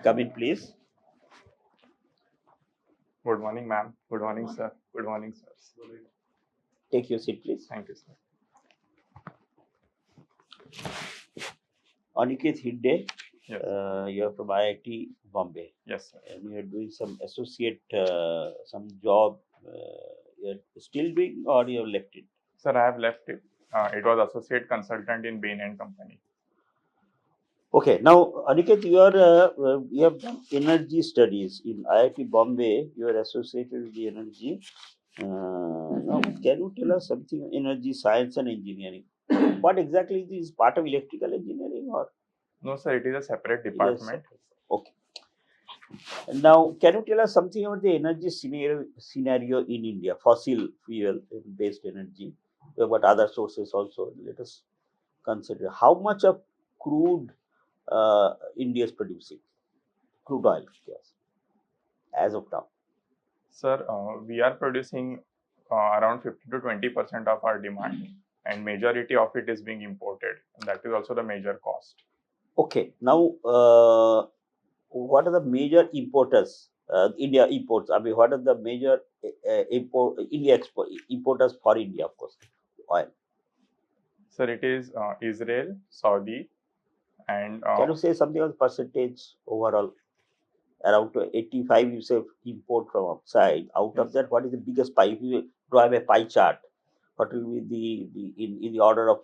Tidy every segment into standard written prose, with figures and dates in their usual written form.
Come in, please. Good morning, ma'am. Good morning, sir. Good morning, sir. Take your seat, please. Thank you, sir. Aniket Hirde, Yes. you're from IIT Bombay, Yes, sir. and you're doing some associate, some job. You're still doing, or you've left it? Sir, I have left it. It was associate consultant in Bain and Company. Okay, now Aniket, you have done energy studies in IIT Bombay. You are associated with the energy. Now, can you tell us something on energy science and engineering? What exactly is this, part of electrical engineering, or? No, sir, it is a separate department. Okay. Now, can you tell us something about the energy scenario in India? Fossil fuel based energy, but other sources also. Let us consider how much of crude India is producing, crude oil, yes, as of now. Sir, we are producing around 50 to 20% of our demand, and majority of it is being imported. And that is also the major cost. Okay, now what are the major importers? India imports. I mean, what are the major importers for India, of course, oil? Sir, it is Israel, Saudi, and Can you say something on percentage overall? Around 85, you say import from outside. Out of that, what is the biggest pie? If you draw a pie chart, what will be in the order of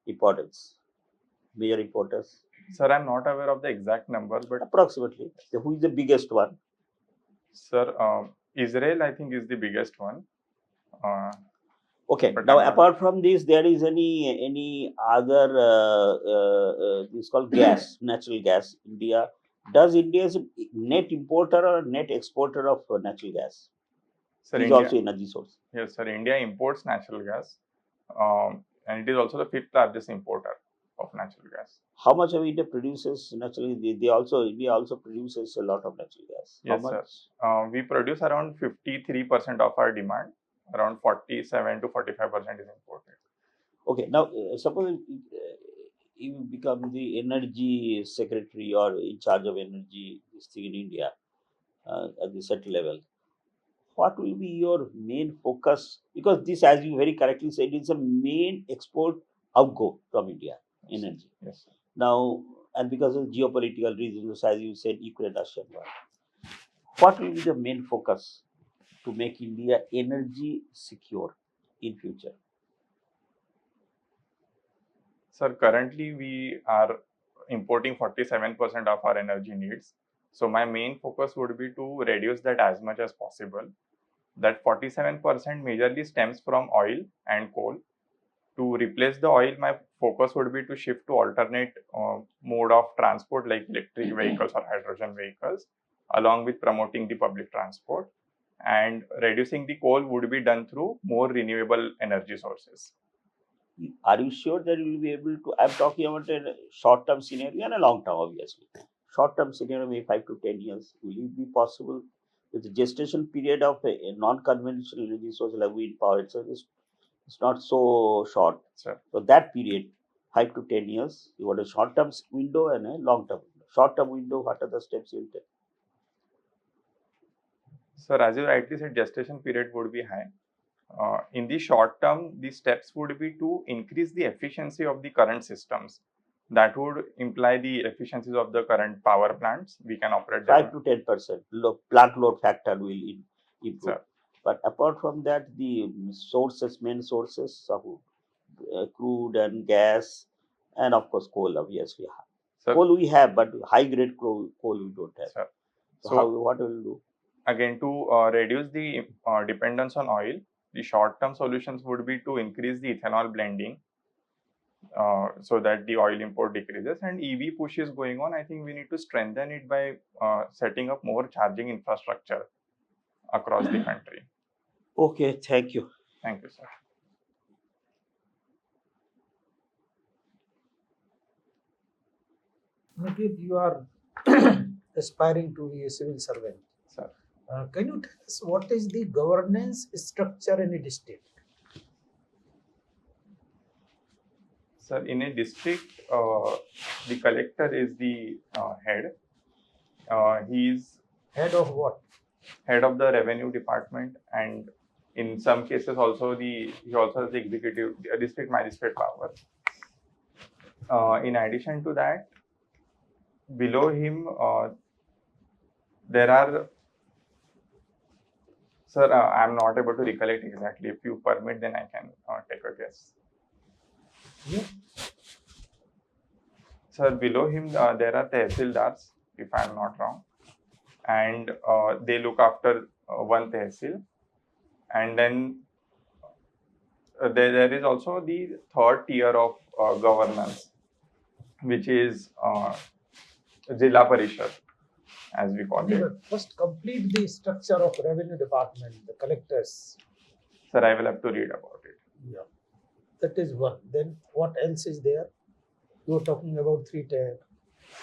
importance? Major importers. Sir, I'm not aware of the exact number, but approximately, who is the biggest one? Sir, Israel, I think, is the biggest one. Okay. But Now, I'm not- apart from this, there is any other this is called gas, natural gas. India, does India is a net importer or net exporter of natural gas? Sir, It is India, also energy source. yes, sir, India imports natural gas, and it is also the fifth largest importer of natural gas. How much of India produces naturally? India also produces a lot of natural gas. How Yes, much? sir. We produce around 53% of our demand. Around 47 to 45% is imported. Okay. Now, suppose you become the energy secretary or in charge of energy this thing in India at the set level. What will be your main focus? Because this, as you very correctly said, is a main export outgo from India, energy. Yes, sir. Now, and because of geopolitical reasons, as you said, Ukraine-Russia war, what will be the main focus to make India energy secure in future? Sir, currently we are importing 47% of our energy needs. So my main focus would be to reduce that as much as possible. That 47% majorly stems from oil and coal. To replace the oil, my focus would be to shift to alternate mode of transport like electric vehicles or hydrogen vehicles, along with promoting the public transport. And reducing the coal would be done through more renewable energy sources. Are you sure that you will be able to? I'm talking about a short-term scenario and a long-term, obviously. Short-term scenario, maybe 5 to 10 years. Will it be possible with the gestation period of a non-conventional energy source like wind power? It's not so short. Sir. So that period, 5 to 10 years, you want a short-term window and a long-term window. Short-term window, what are the steps you will take? Sir, as you rightly said, gestation period would be high. In the short term, the steps would be to increase the efficiency of the current systems. That would imply the efficiencies of the current power plants. We can operate 5 to 10% plant load factor will improve. Sir. But apart from that, the main sources of crude and gas, and of course coal, obviously. Sir. Coal we have, but high grade coal we don't have. Sir. So what will you do? Again, to reduce the dependence on oil, the short-term solutions would be to increase the ethanol blending so that the oil import decreases. And EV push is going on. I think we need to strengthen it by setting up more charging infrastructure across the country. Okay, thank you. Thank you, sir. Aniket, you are aspiring to be a civil servant. Sir. Can you tell us what is the governance structure in a district? Sir, in a district, the collector is the head, He's Head of what? head of the revenue department, and in some cases also he also has the executive district magistrate power. In addition to that, below him there are, sir, I'm not able to recollect exactly. If you permit, then I can take a guess. Yeah. Sir, below him there are tehsildars, if I'm not wrong, and they look after one tehsil, and then there is also the third tier of governance, which is Jilla Parishad, as we call it. But first complete the structure of revenue department, the collectors. Sir, I will have to read about it. Yeah. That is one. Then what else is there? You were talking about 3 tier.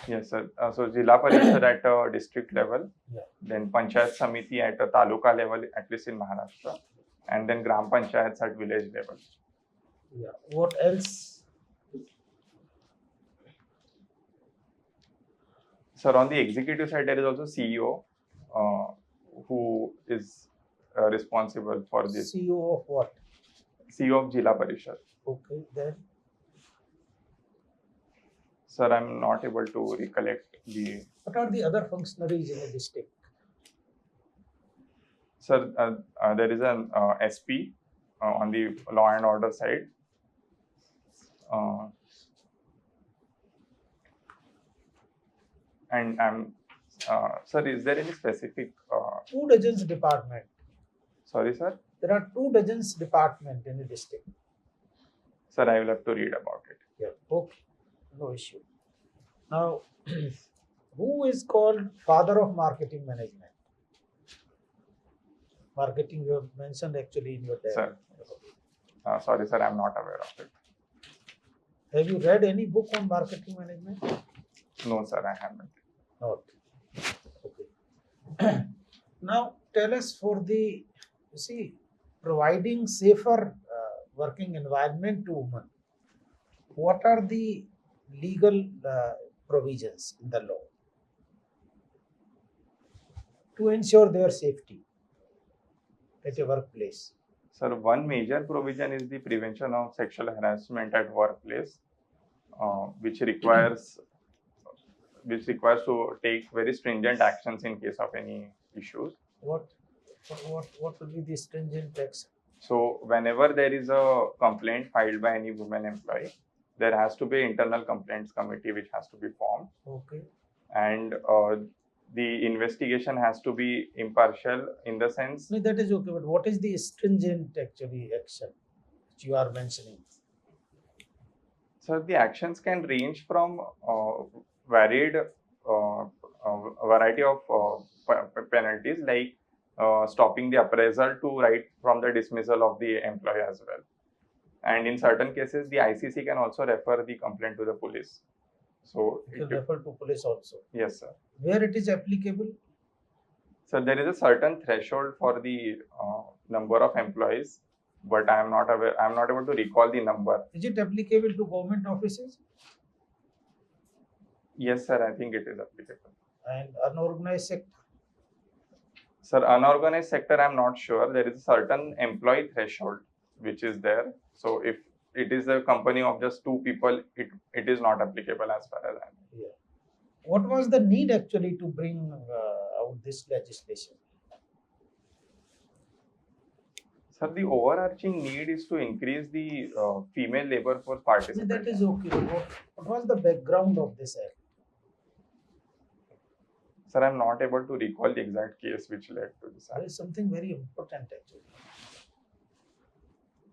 Yes, sir. So Jilla Parishad at a district level, Yeah. then Panchayat Samiti at a taluka level, at least in Maharashtra, and then Gram Panchayats at village level. Yeah. What else? Sir, on the executive side, there is also CEO, who is responsible for this. CEO of what? CEO of Jilla Parishad. Okay. Then Sir, I'm not able to recollect the. what are the other functionaries in a district? Sir, there is an SP on the law and order side. And sir, is there any specific? 2 dozens department. Sorry, sir. There are 2 dozens department in a district. Sir, I will have to read about it. Yeah. Okay. No issue. Now, who is called father of marketing management? Marketing you have mentioned actually in your diary. Sir. Sorry, sir, I'm not aware of it. Have you read any book on marketing management? No, sir, I haven't. Not. Okay. Now, tell us for the, you see, providing safer working environment to women, what are the legal provisions in the law to ensure their safety at a workplace? Sir, one major provision is the prevention of sexual harassment at workplace, which requires to take very stringent actions in case of any issues. What will be the stringent action? So whenever there is a complaint filed by any woman employee, there has to be an internal complaints committee which has to be formed. Okay. And the investigation has to be impartial in the sense. No, that is okay, but what is the stringent actually action which you are mentioning? So the actions can range from varied variety of penalties, like stopping the appraisal to right from the dismissal of the employee as well. And in certain cases, the ICC can also refer the complaint to the police. So You can refer to police also. Yes, sir. Where it is applicable? So there is a certain threshold for the number of employees, but I am not aware. I am not able to recall the number. Is it applicable to government offices? Yes, sir. I think it is applicable. And unorganized sector? Sir, unorganized sector, I am not sure. There is a certain employee threshold which is there. So if it is a company of just 2 people, it is not applicable as far as I know. Yeah. What was the need actually to bring out this legislation? Sir, the overarching need is to increase the female labor force participation. That is okay. What was the background of this act? Sir, I am not able to recall the exact case which led to this. There is something very important actually.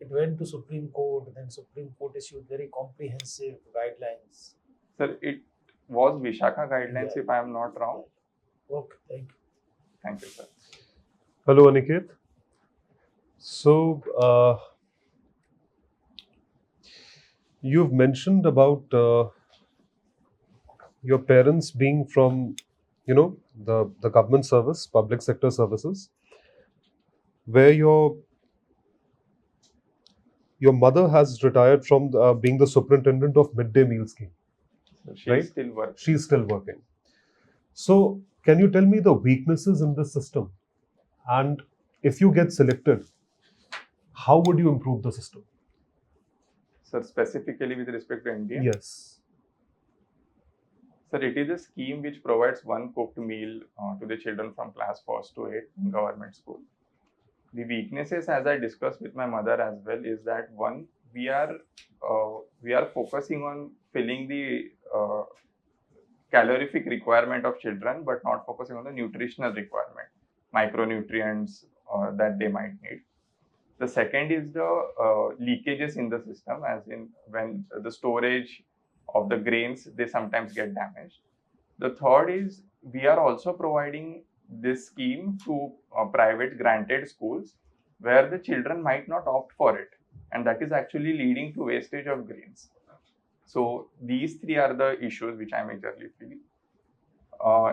It went to Supreme Court, then Supreme Court issued very comprehensive guidelines. Sir, it was Vishaka guidelines, Yeah. if I am not wrong. Okay, thank you. Thank you, sir. Hello, Aniket. So, you've mentioned about your parents being from, the government service, public sector services, where your mother has retired from being the superintendent of midday meal scheme. So she Right. is still working. She's still working. So, Can you tell me the weaknesses in this system? And if you get selected, how would you improve the system? Sir, specifically with respect to India? Yes. Sir, it is a scheme which provides one cooked meal to the children from class 1st to 8th in government school. The weaknesses, as I discussed with my mother as well, is that one, we are focusing on filling the calorific requirement of children, but not focusing on the nutritional requirement, micronutrients that they might need. The second is the leakages in the system, as in when the storage of the grains, they sometimes get damaged. The third is we are also providing this scheme to private granted schools where the children might not opt for it, and that is actually leading to wastage of grains. So these three are the issues which I majorly feel.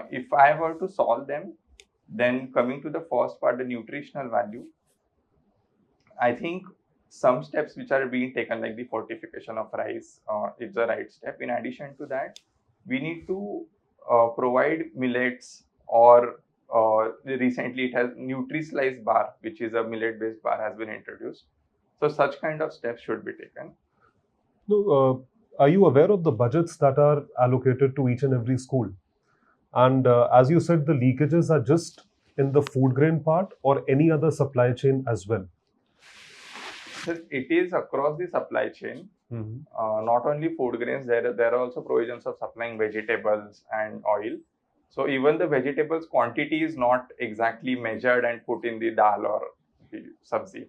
If I were to solve them, then coming to the first part, the nutritional value, I think some steps which are being taken, like the fortification of rice, is the right step. In addition to that, we need to provide millets, or recently it has Nutri-Slice bar, which is a millet-based bar, has been introduced. So such kind of steps should be taken. No, are you aware of the budgets that are allocated to each and every school? And as you said, the leakages are just in the food grain part or any other supply chain as well? So it is across the supply chain. Not only food grains, there are also provisions of supplying vegetables and oil. So even the vegetables quantity is not exactly measured and put in the dal or the sabzi.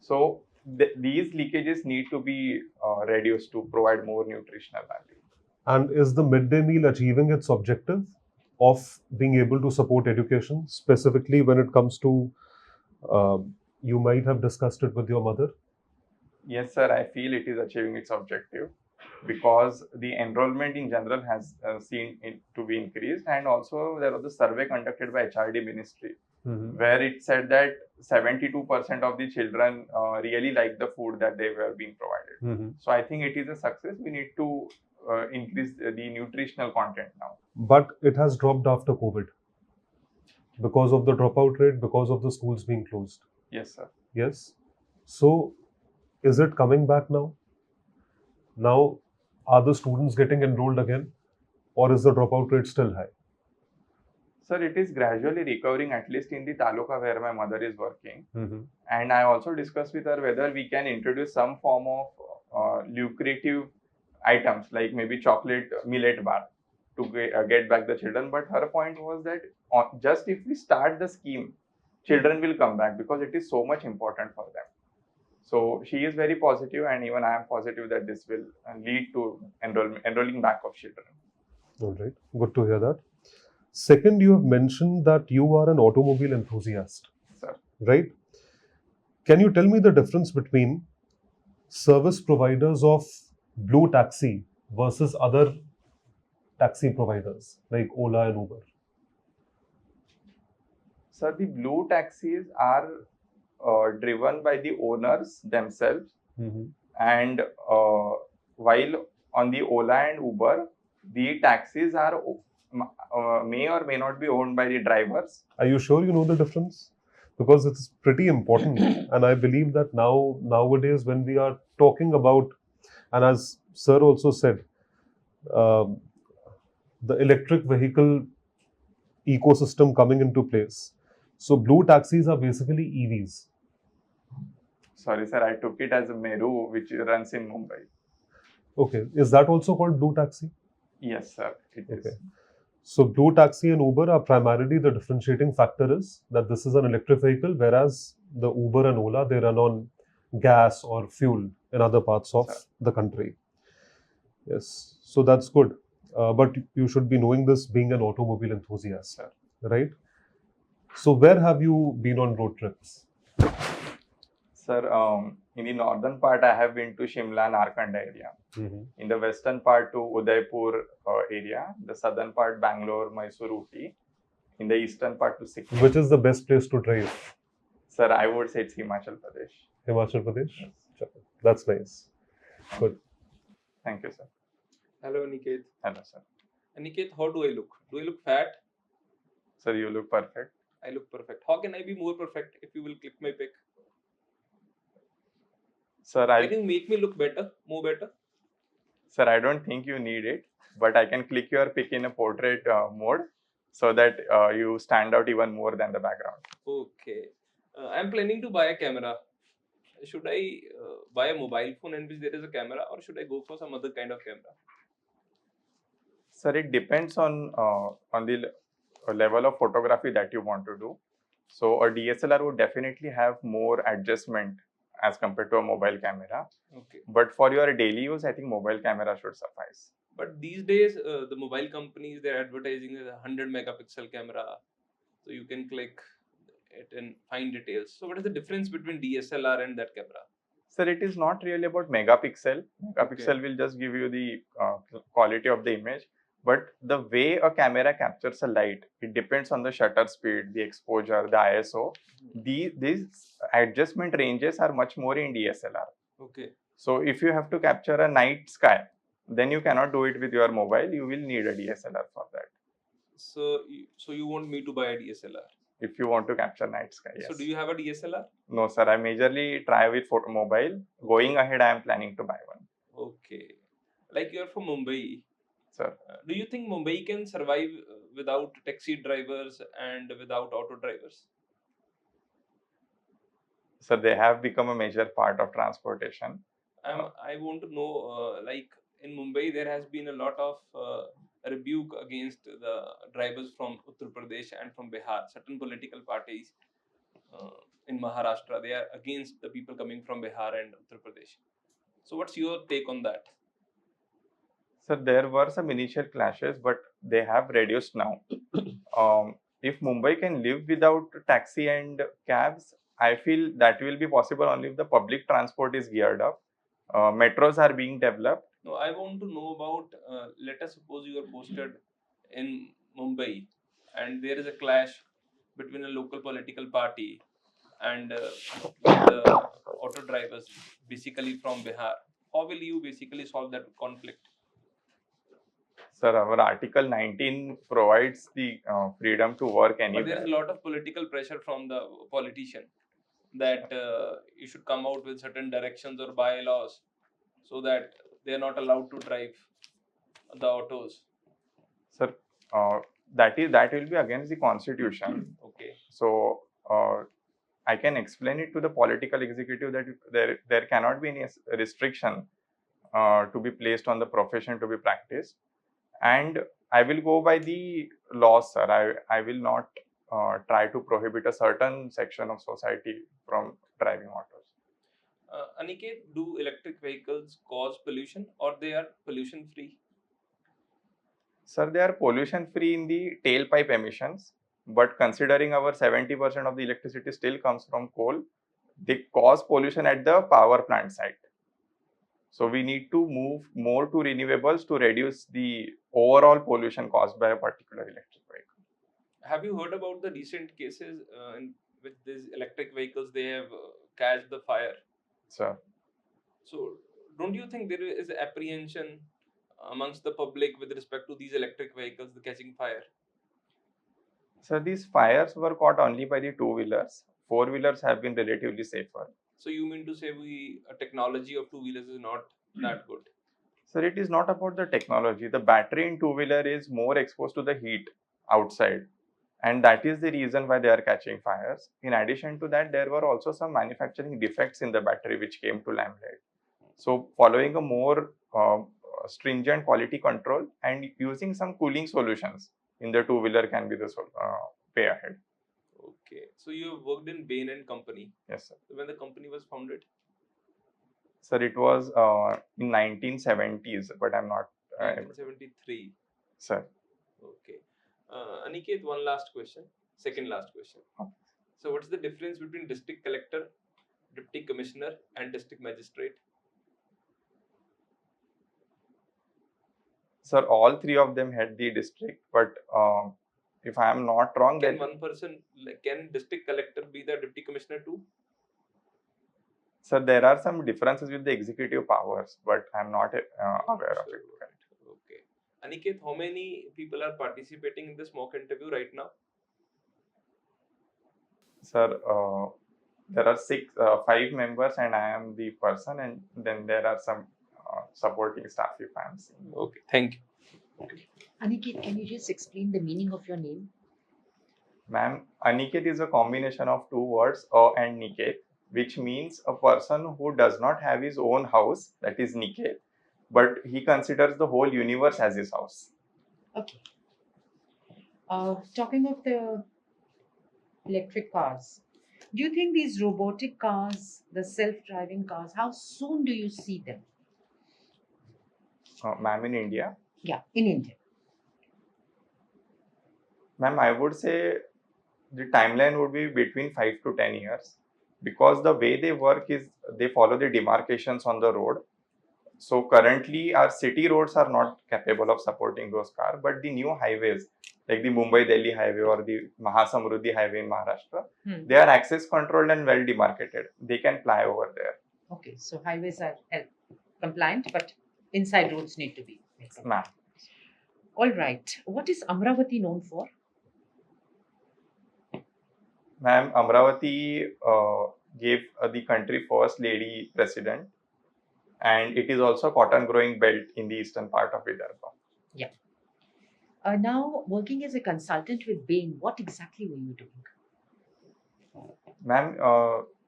So these leakages need to be reduced to provide more nutritional value. And is the midday meal achieving its objective of being able to support education, specifically when it comes to, you might have discussed it with your mother? Yes, sir, I feel it is achieving its objective because the enrollment in general has seen it to be increased, and also there was a survey conducted by HRD Ministry where it said that 72% of the children really like the food that they were being provided. So I think it is a success. We need to increase the nutritional content now. But it has dropped after COVID because of the dropout rate, because of the schools being closed. Yes, sir. Yes. So is it coming back now? Now, are the students getting enrolled again, or is the dropout rate still high? Sir, it is gradually recovering, at least in the taluka where my mother is working. And I also discussed with her whether we can introduce some form of lucrative items, like maybe chocolate millet bar, to get back the children. But her point was that just if we start the scheme, children will come back because it is so much important for them. So she is very positive, and even I am positive that this will lead to enrolling back of children. All right, good to hear that. Second, you have mentioned that you are an automobile enthusiast. Sir. Right? Can you tell me the difference between service providers of Blue Taxi versus other taxi providers like Ola and Uber? Sir, the blue taxis are driven by the owners themselves, and while on the Ola and Uber, the taxis are may or may not be owned by the drivers. Are you sure you know the difference? Because it's pretty important, and I believe that nowadays when we are talking about, and as sir also said, the electric vehicle ecosystem coming into place. So blue taxis are basically EVs. Sorry, sir, I took it as a Meru, which runs in Mumbai. Okay, is that also called blue taxi? Yes, sir, it is. So blue taxi and Uber are primarily, the differentiating factor is that this is an electric vehicle, whereas the Uber and Ola, they run on gas or fuel in other parts of the country. Yes, so that's good. But you should be knowing this being an automobile enthusiast, right? So where have you been on road trips? Sir, in the northern part, I have been to Shimla, Narkanda area. In the western part, to Udaipur area. The southern part, Bangalore, Mysore, Ooty. In the eastern part, to Sikkim. Which is the best place to drive? Sir, I would say it's Himachal Pradesh. Himachal Pradesh? Yes. That's nice. Good. Thank you, sir. Hello, Aniket. Hello, sir. Aniket, how do I look? Do I look fat? Sir, you look perfect. I look perfect. How can I be more perfect if you will click my pic? Sir, Can you make me look better, more better? Sir, I don't think you need it, but I can click your pic in a portrait mode so that you stand out even more than the background. Okay. I'm planning to buy a camera. Should I buy a mobile phone in which there is a camera, or should I go for some other kind of camera? Sir, it depends on the level of photography that you want to do. So a DSLR would definitely have more adjustment as compared to a mobile camera. Okay. But for your daily use, I think mobile camera should suffice. But these days, the mobile companies, they're advertising a 100 megapixel camera, so you can click it in fine details. So what is the difference between DSLR and that camera? Sir, it is not really about megapixel. Megapixel will just give you the quality of the image. But the way a camera captures a light, it depends on the shutter speed, the exposure, the ISO. These adjustment ranges are much more in DSLR. Okay. So if you have to capture a night sky, then you cannot do it with your mobile. You will need a DSLR for that. So you want me to buy a DSLR? If you want to capture night sky, yes. So do you have a DSLR? No, sir. I majorly try with mobile. Going ahead, I am planning to buy one. Okay. Like you're from Mumbai. Sir. Do you think Mumbai can survive without taxi drivers and without auto drivers? So they have become a major part of transportation. I want to know, like in Mumbai, there has been a lot of rebuke against the drivers from Uttar Pradesh and from Bihar. Certain political parties in Maharashtra, they are against the people coming from Bihar and Uttar Pradesh. So what's your take on that? So there were some initial clashes, but they have reduced now. If Mumbai can live without taxi and cabs, I feel that will be possible only if the public transport is geared up. Metros are being developed. No, I want to know about, let us suppose you are posted in Mumbai and there is a clash between a local political party and the auto drivers basically from Bihar. How will you basically solve that conflict? Sir, our Article 19 provides the freedom to work anywhere. But there is a lot of political pressure from the politician that you should come out with certain directions or bylaws so that they are not allowed to drive the autos. Sir, that will be against the constitution. Okay. So I can explain it to the political executive that there cannot be any restriction to be placed on the profession to be practiced, and I will go by the laws, sir. I will not try to prohibit a certain section of society from driving autos. Aniket, do electric vehicles cause pollution or they are pollution free? Sir, they are pollution free in the tailpipe emissions, but considering our 70% of the electricity still comes from coal, they cause pollution at the power plant site. So we need to move more to renewables to reduce the overall pollution caused by a particular electric vehicle. Have you heard about the recent cases with these electric vehicles? They have catched the fire. Sir. So don't you think there is apprehension amongst the public with respect to these electric vehicles, the catching fire? So these fires were caught only by the two-wheelers. Four-wheelers have been relatively safer. So you mean to say a technology of two-wheelers is not that good? Sir, it is not about the technology. The battery in two-wheeler is more exposed to the heat outside. And that is the reason why they are catching fires. In addition to that, there were also some manufacturing defects in the battery which came to limelight. So following a more stringent quality control and using some cooling solutions in the two-wheeler can be the way ahead. Okay. So you have worked in Bain and Company. Yes, sir. When the company was founded? Sir, it was in 1970s, but I'm not... 1973. Sir. Okay. Aniket, one last question. Second last question. So what's the difference between district collector, deputy commissioner and district magistrate? Sir, all three of them head the district, but if I am not wrong, can one person, can district collector be the deputy commissioner too? Sir, there are some differences with the executive powers, but I'm not aware of it. Okay. Aniket, how many people are participating in this mock interview right now? Sir, there are five members, and I am the person, and then there are some supporting staff if I am seeing. Okay, thank you. Aniket, can you just explain the meaning of your name? Ma'am, Aniket is a combination of two words, A and Niket, which means a person who does not have his own house, that is Niket, but he considers the whole universe as his house. Okay. Talking of the electric cars, do you think these robotic cars, the self-driving cars, how soon do you see them? Ma'am, in India, Yeah, in India. ma'am, I would say the timeline would be between 5 to 10 years, because the way they work is they follow the demarcations on the road. So currently our city roads are not capable of supporting those cars, but the new highways like the Mumbai-Delhi highway or the Mahasamruddhi highway in Maharashtra, they are access controlled and well demarcated. They can fly over there. Okay, so highways are compliant, but inside roads need to be. Ma'am. All right. What is Amravati known for? Ma'am, Amravati gave the country first lady president, and it is also cotton growing belt in the eastern part of Vidarbha. Yeah. Now, working as a consultant with Bain, what exactly were you doing? Ma'am,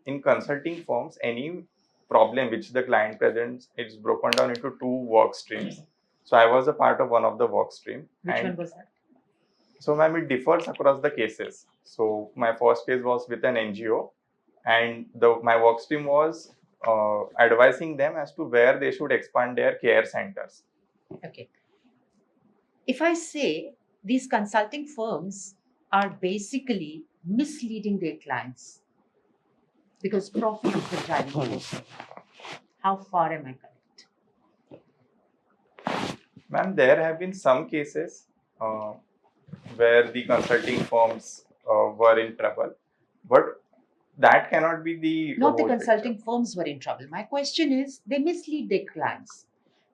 in consulting firms, any problem which the client presents, it's broken down into two work streams. So I was a part of one of the work stream. Which one was that? So ma'am, it differs across the cases. So my first case was with an NGO, and my work stream was advising them as to where they should expand their care centers. Okay. If I say these consulting firms are basically misleading their clients because profit is the driving force, how far am I correct? Ma'am, there have been some cases where the consulting firms were in trouble, but that cannot be the Not the whole consulting picture. firms were in trouble. My question is they mislead their clients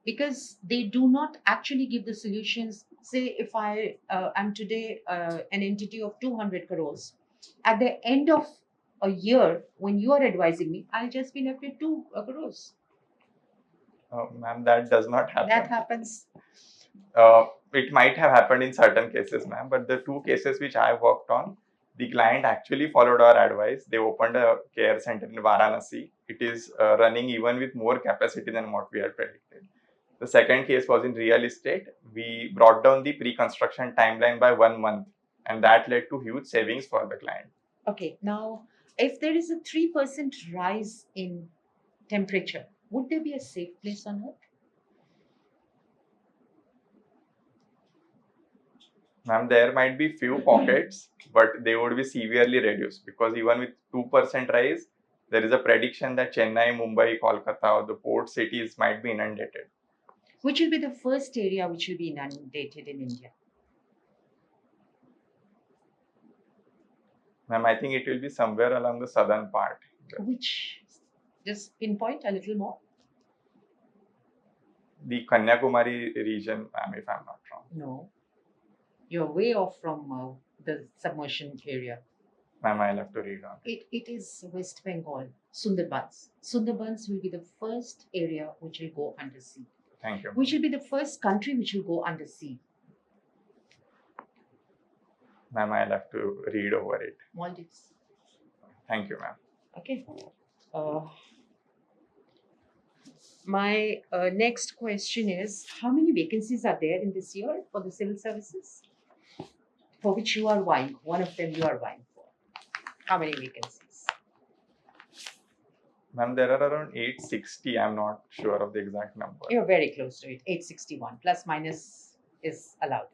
because they do not actually give the solutions. Say if I am today an entity of 200 crores, at the end of a year when you are advising me, I'll just be left with 2 crores. Ma'am, that does not happen. That happens. It might have happened in certain cases, ma'am, but the two cases which I worked on, the client actually followed our advice. They opened a care center in Varanasi. It is running even with more capacity than what we had predicted. The second case was in real estate. We brought down the pre-construction timeline by 1 month, and that led to huge savings for the client. Okay, now if there is a 3% rise in temperature, would there be a safe place on Earth? Ma'am, there might be few pockets, but they would be severely reduced, because even with 2% rise, there is a prediction that Chennai, Mumbai, Kolkata, or the port cities might be inundated. Which will be the first area which will be inundated in India? Ma'am, I think it will be somewhere along the southern part. Which? Just pinpoint a little more. The Kanyakumari region, ma'am, if I'm not wrong. No. You're way off from the submersion area. Ma'am, I'll have to read on. It is West Bengal, Sundarbans. Sundarbans will be the first area which will go under sea. Thank you. Which will be the first country which will go under sea. Ma'am, I'll have to read over it. Maldives. Thank you, ma'am. Okay. My next question is, how many vacancies are there in this year for the civil services? For which you are vying, one of them you are vying for. How many vacancies? Ma'am, there are around 860. I'm not sure of the exact number. You're very close to it, 861. Plus minus is allowed.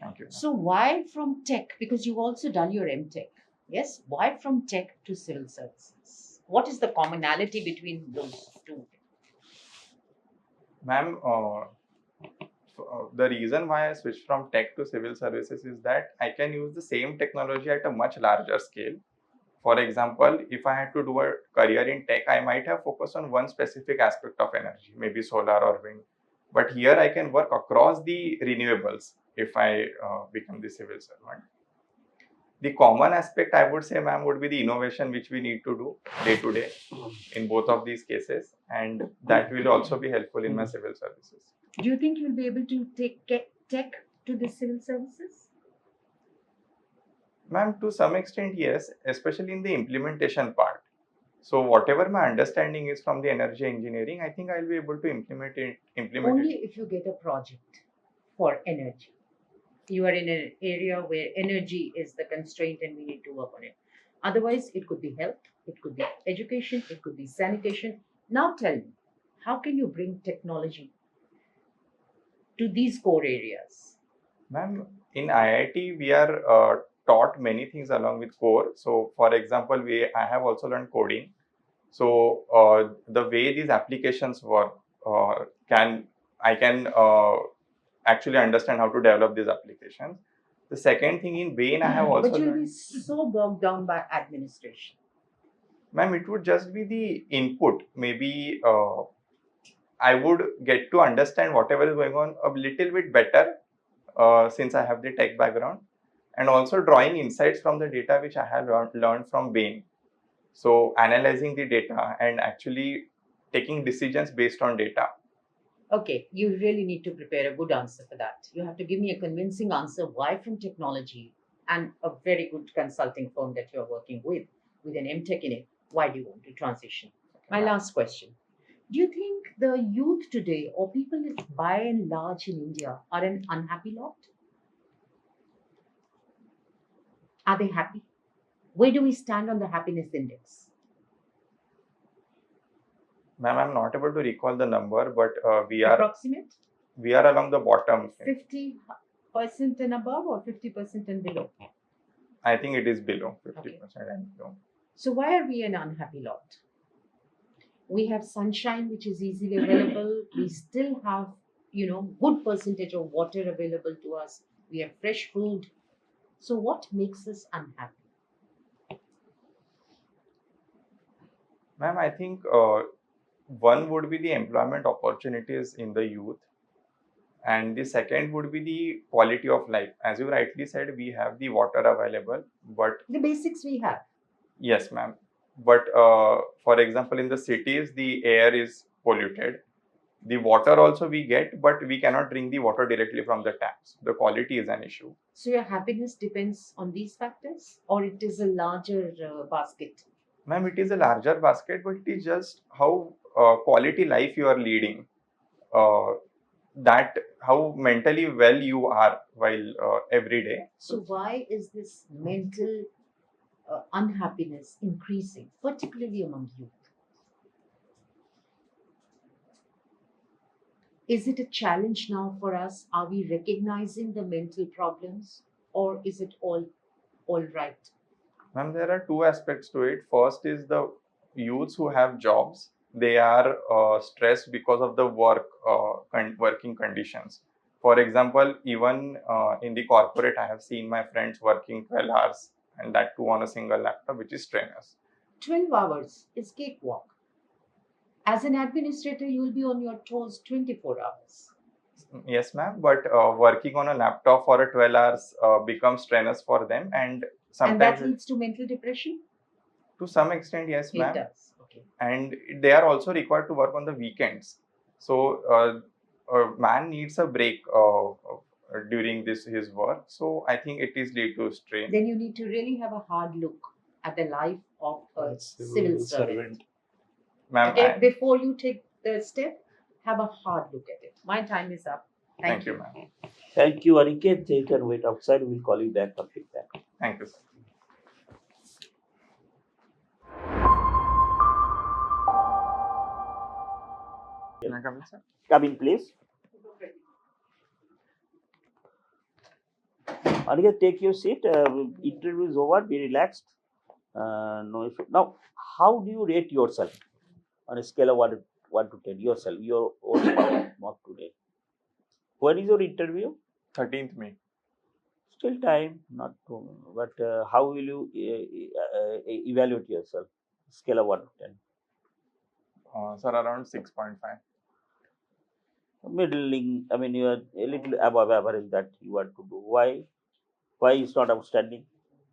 Thank you. So why from tech? Because you've also done your MTech. Yes? Why from tech to civil services? What is the commonality between those two? Ma'am, the reason why I switched from tech to civil services is that I can use the same technology at a much larger scale. For example, if I had to do a career in tech, I might have focused on one specific aspect of energy, maybe solar or wind. But here I can work across the renewables if I become the civil servant. The common aspect, I would say, ma'am, would be the innovation which we need to do day to day in both of these cases, and that will also be helpful in my civil services. Do you think you'll be able to take tech to the civil services? Ma'am, to some extent, yes, especially in the implementation part. So whatever my understanding is from the energy engineering, I think I'll be able to implement it. Only if you get a project for energy. You are in an area where energy is the constraint and we need to work on it. Otherwise, it could be health, it could be education, it could be sanitation. Now tell me, how can you bring technology to these core areas? Ma'am, in IIT, we are taught many things along with core. So, for example, I have also learned coding. So, the way these applications work, I can actually understand how to develop these applications. The second thing in Bain, I have also But you'll be learned. so bogged down by administration. Ma'am, it would just be the input. Maybe I would get to understand whatever is going on a little bit better since I have the tech background, and also drawing insights from the data which I have learned from Bain. So analyzing the data and actually taking decisions based on data. Okay, you really need to prepare a good answer for that. You have to give me a convincing answer why from technology and a very good consulting firm that you're working with an MTech in it, why do you want to transition? My last question. Do you think the youth today or people by and large in India are an unhappy lot? Are they happy? Where do we stand on the happiness index? Ma'am, I'm not able to recall the number, but we are along the bottom. 50% and above or 50% and below? I think it is below 50% and below. So why are we an unhappy lot? We have sunshine which is easily available. We still have, good percentage of water available to us. We have fresh food. So what makes us unhappy? Ma'am, I think one would be the employment opportunities in the youth, and the second would be the quality of life. As you rightly said, we have the water available, but the basics we have. Yes, ma'am. But for example, in the cities, the air is polluted. The water also we get, but we cannot drink the water directly from the taps. The quality is an issue. So your happiness depends on these factors, or it is a larger basket? Ma'am, it is a larger basket, but it is just how quality life you are leading. That how mentally well you are while every day. So why is this mental unhappiness increasing, particularly among youth? Is it a challenge now for us? Are we recognizing the mental problems, or is it all right? Ma'am, there are two aspects to it. First is the youths who have jobs. They are stressed because of the working conditions. For example, even in the corporate, I have seen my friends working 12 hours, and that too on a single laptop, which is strenuous. 12 hours is cakewalk. As an administrator, you will be on your toes 24 hours. Yes, ma'am. But working on a laptop for a 12 hours becomes strenuous for them, and sometimes. And that leads to mental depression? To some extent, yes, ma'am. It does. Okay. And they are also required to work on the weekends. So a man needs a break during his work. So I think it is lead to strain. Then you need to really have a hard look at the life of a civil servant. Ma'am, okay, before you take the step, have a hard look at it. My time is up. Thank you, ma'am. Thank you, Aniket. You can wait outside. We'll call you back for feedback. Thank you, sir. Can I come in, sir? Come in, please. Aniket, take your seat. Interview is over. Be relaxed. No issue. Now, how do you rate yourself on a scale of 1 to 10? Yourself, your own mark today. When is your interview? 13th May. Still time, not too. But how will you evaluate yourself? Scale of 1 to 10. Sir, around 6.5. Middling. I mean, you are a little above average that you want to do. Why? Why is not outstanding?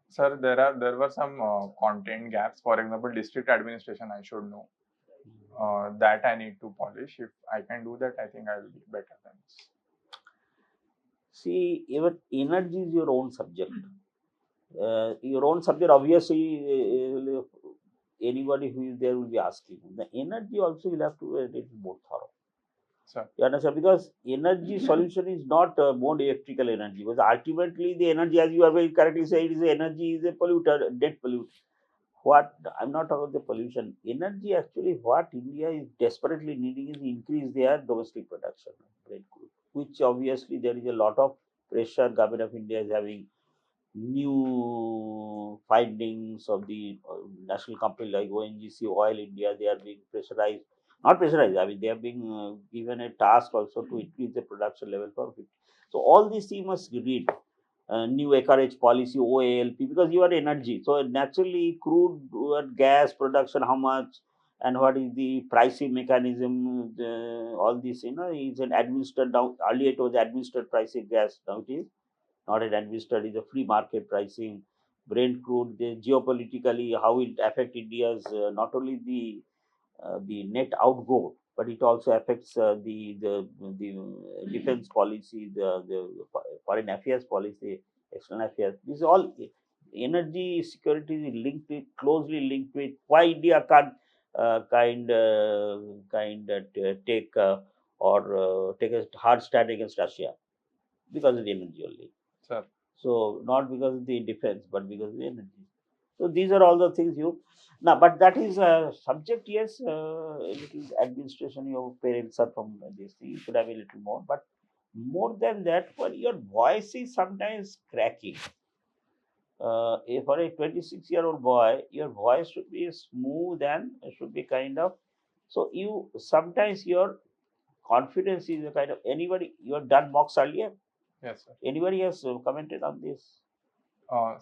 Sir, there were some content gaps. For example, district administration, I should know. That I need to polish. If I can do that, I think I will be better than this. See, even energy is your own subject. Your own subject, obviously, anybody who is there will be asking. The energy also you'll have to be a little more thorough. Sir. You understand? Because energy solution is not more electrical energy. Because ultimately, the energy, as you are very correctly saying, is energy is a polluter, dead polluter. What I'm not talking about the pollution. Energy actually, what India is desperately needing is increase their domestic production, which obviously there is a lot of pressure. Government of India is having new findings of the national company like ONGC, Oil India. They are being pressurized, not pressurized. I mean, they are being given a task also to increase the production level for 50. So all these things must read. New acreage policy, OALP, because you are energy. So naturally, crude gas production, how much, and what is the pricing mechanism, all this, is an administered now. Earlier it was administered pricing gas, now it is not an administered, is a free market pricing. Brent crude, the geopolitically, how it affect India's not only the net outgo, but it also affects the defense policy, the foreign affairs policy, external affairs. This is all energy security is linked with, closely linked with why India can't take take a hard stand against Russia, because of the energy only. Sir. So not because of the defense, but because of the energy. So these are all the things you now, but that is a subject. Yes, little administration. Your parents are from this thing. You should have a little more, but more than that, when your voice is sometimes cracking. If for a 26-year-old boy, your voice should be smooth and should be kind of. So you sometimes your confidence is a kind of anybody. You have done mocks earlier. Yes, sir. Anybody has commented on this?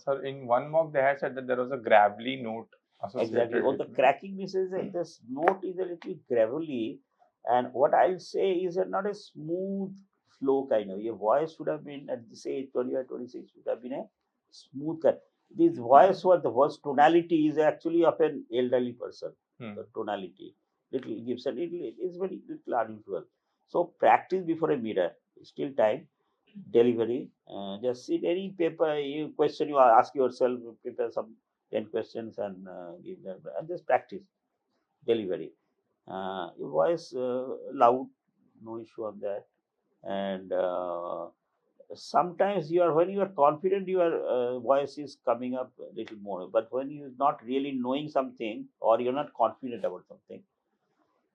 Sir, in one mock they had said that there was a gravelly note associated Exactly. Oh, with the me. cracking means is that this note is a little gravelly, and what I'll say is that not a smooth flow kind of. Your voice should have been at this age, 25, 26, should have been a smooth kind. This voice, what the voice tonality is actually of an elderly person. The tonality little gives a little, it is very little unusual. So practice before a mirror. Still time. Delivery. Just see any paper you question you ask yourself, prepare some 10 questions and give them, and just practice delivery. Your voice loud, no issue on that. And sometimes you are, when you are confident, your voice is coming up a little more. But when you're not really knowing something or you're not confident about something,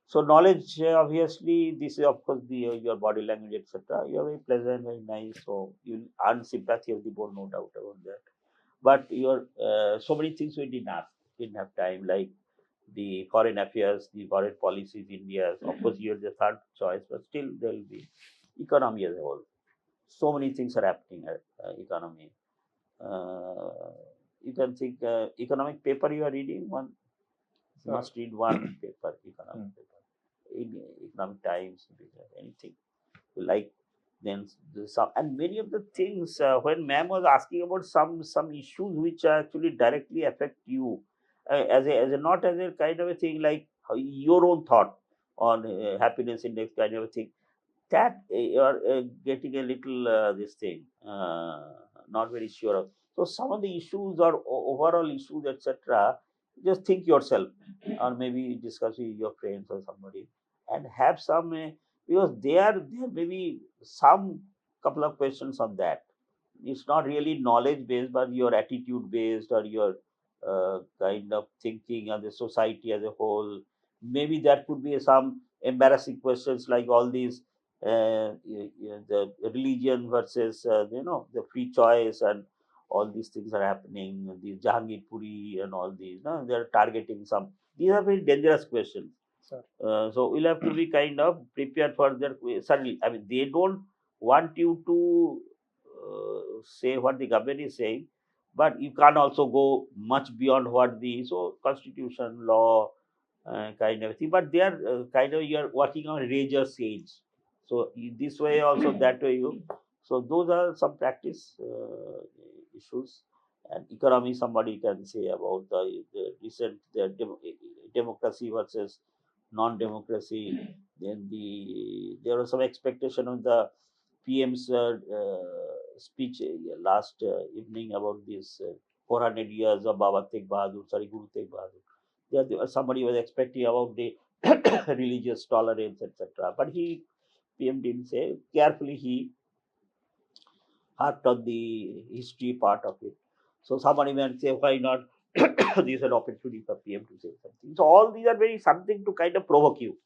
so knowledge, obviously, this is of course the your body language, etc. You are very pleasant, very nice, so you earn sympathy of the board, no doubt about that. But your so many things we didn't have time, like the foreign affairs, the foreign policies, India. Of course, you're the third choice, but still there will be economy as a whole. So many things are happening at economy. Uh, you can think economic paper you are reading one. You must read one paper, economic paper in Economic Times, anything you like. Then some, and many of the things when ma'am was asking about some issues which actually directly affect you as a not as a kind of a thing like your own thought on happiness index kind of a thing, that you are getting a little this thing not very sure of. So some of the issues or overall issues, etc., just think yourself or maybe discuss with your friends or somebody and have some because there may be some couple of questions on that. It's not really knowledge based but your attitude based or your kind of thinking of the society as a whole. Maybe there could be some embarrassing questions like all these the religion versus the free choice and all these things are happening. The Jahangir Puri and all these, no, they're targeting some. These are very dangerous questions. Sir. So we'll have to be kind of prepared for their. Certainly, I mean they don't want you to say what the government is saying, but you can't also go much beyond what the so constitution law kind of thing. But they are kind of you are working on razor's edge. So this way also that way you. So those are some practice issues. And economy, somebody can say about the recent democracy versus non-democracy. Then there was some expectation of the PM's speech last evening about this 400 years of Baba Tegh Bahadur, sorry, Guru Tegh Bahadur. Somebody was expecting about the religious tolerance, etc. But PM didn't say. Carefully, he harped on the history part of it. So somebody might say, why not? This is an opportunity for PM to say something. So all these are very something to kind of provoke you.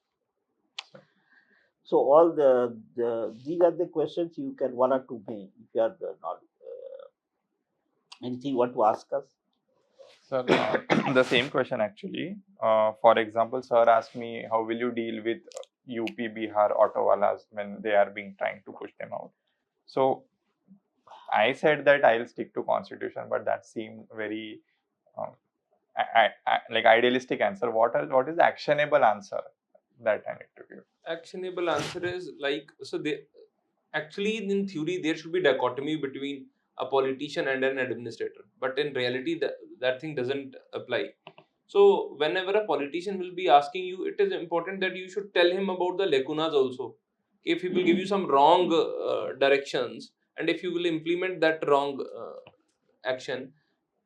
So all these are the questions you can one or two make if you are not anything you want to ask us. Sir, the same question actually. For example, sir asked me, how will you deal with UP, Bihar auto walas when they are being trying to push them out? So I said that I'll stick to constitution, but that seemed very like idealistic answer. What is the actionable answer that I need to give? Actionable answer is like, so they actually in theory there should be dichotomy between a politician and an administrator, but in reality that thing doesn't apply. So whenever a politician will be asking you, it is important that you should tell him about the lacunas also. If he will give you some wrong directions, and if you will implement that wrong action,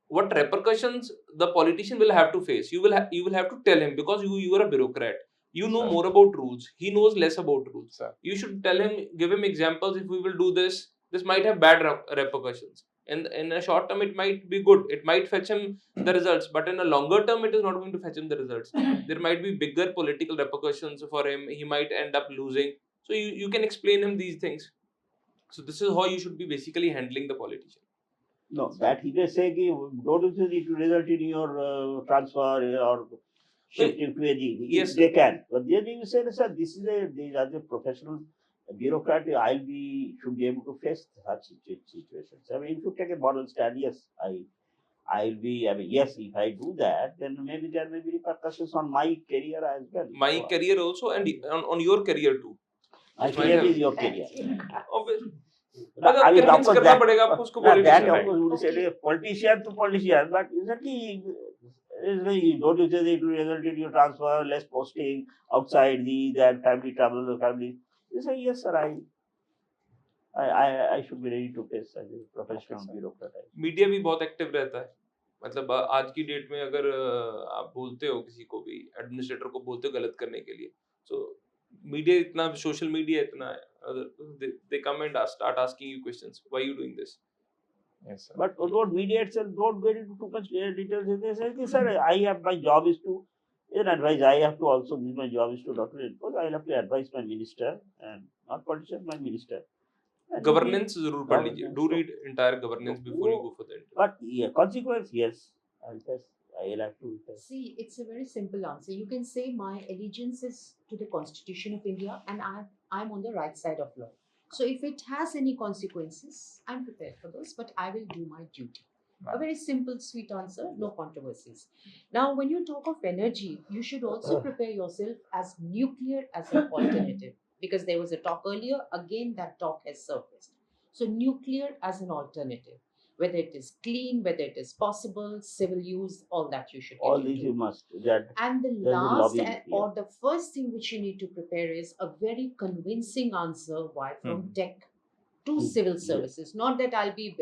what repercussions the politician will have to face, you will have to tell him, because you are a bureaucrat. You know Sir. more about rules, he knows less about rules. Sir. You should tell him, give him examples. If we will do this, this might have bad repercussions. In a short term it might be good, it might fetch him the results, but in a longer term it is not going to fetch him the results. There might be bigger political repercussions for him, he might end up losing. So you can explain him these things. So this is how you should be basically handling the politician. No, that he may say, don't you need to result in your transfer or shifting to AG. Yes, they can. But then you say, sir, this is these are the professional bureaucrat. Should be able to face such situations. I mean, if you take a moral stand, yes, I'll be. I mean, yes, if I do that, then maybe there may be repercussions on my career as well. my career also, and on your career too. My Which might career have- is your career. Obviously. No, I mean, of convince course, करना that, पड़ेगा आपको उसको that politician. of course would say politician to politician, but exactly don't you say that it will result in your transfer, less posting outside that family trouble, the family. You say yes, sir. I should be ready to face as a professional bureaucrat. Media भी बहुत active रहता है. मतलब आज की date में अगर आप बोलते हो किसी को भी, एडमिनिस्ट्रेटर को बोलते हो गलत करने के लिए, so मीडिया इतना, सोशल मीडिया इतना है, they come and start asking you questions, why you doing this? Yes, sir. But don't media itself, don't get into too much details. They say, sir, my job is to advise. I have to also, my job is to not to enforce. I have to advise my minister and not politician, my minister. Governance जरूर पढ़ लीजिए. Do read entire governance before you go for the interview. But yeah, consequence, yes. I'll have to. See, it's a very simple answer. You can say my allegiance is to the Constitution of India, and I'm on the right side of law. So if it has any consequences, I'm prepared for those, but I will do my duty. A very simple, sweet answer, no controversies. Now, when you talk of energy, you should also prepare yourself as nuclear as an alternative, because there was a talk earlier, again that talk has surfaced. So nuclear as an alternative, whether it is clean, whether it is possible, civil use, all that you should get All these into. you must. That And the there's a last lobby, or the first thing which you need to prepare is a very convincing answer why from tech to civil services. Not that I'll be,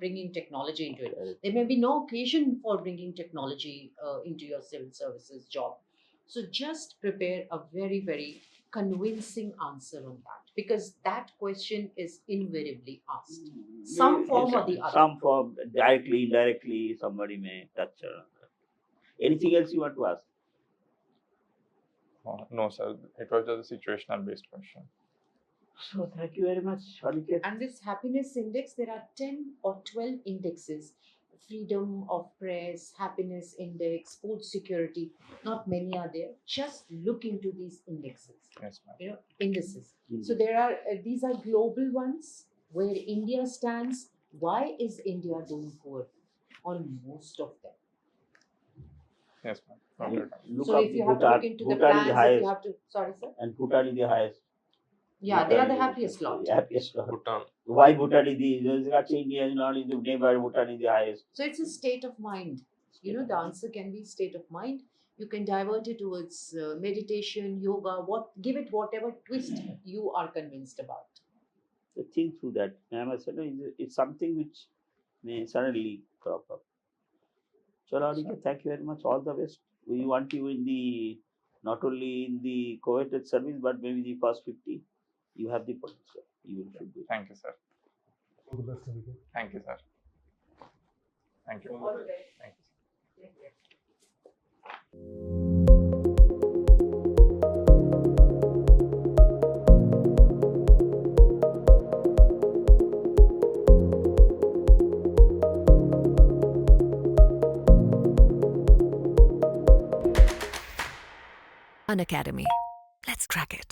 bringing technology into it. There may be no occasion for bringing technology into your civil services job. So just prepare a very, very convincing answer on that, because that question is invariably asked. Some form or the other. Some form, directly, indirectly, somebody may touch. Anything else you want to ask? No, sir. It was just a situational based question. So thank you very much, Aniket. And this happiness index, there are 10 or 12 indexes. Freedom of press, happiness index, food security. Not many are there. Just look into these indexes. Yes, ma'am. Indices. So there are these are global ones where India stands. Why is India doing poor on most of them? Yes, ma'am. Look So up if the you have to Bhutan. look into the Bhutan is the plans, if highest. you have to, sorry, sir. And Bhutan is the highest. Yeah, they are the Bhutan, happiest lot. Happiest lot. Bhutan. Why Bhutan is the actually India is not in the neighbor, Bhutan is the highest. So it's a state of mind. You know, the answer can be state of mind. You can divert it towards meditation, yoga, give it whatever twist you are convinced about. So think through that. It's something which may suddenly crop up. Chalo, Aniket, thank you very much. All the best. We want you in the not only in the coveted service, but maybe the first 50. You have the potential. You should be. Thank you, sir. All the best, Aniket. Thank you, sir. Thank you. All the best. Thank you. Unacademy. Let's crack it.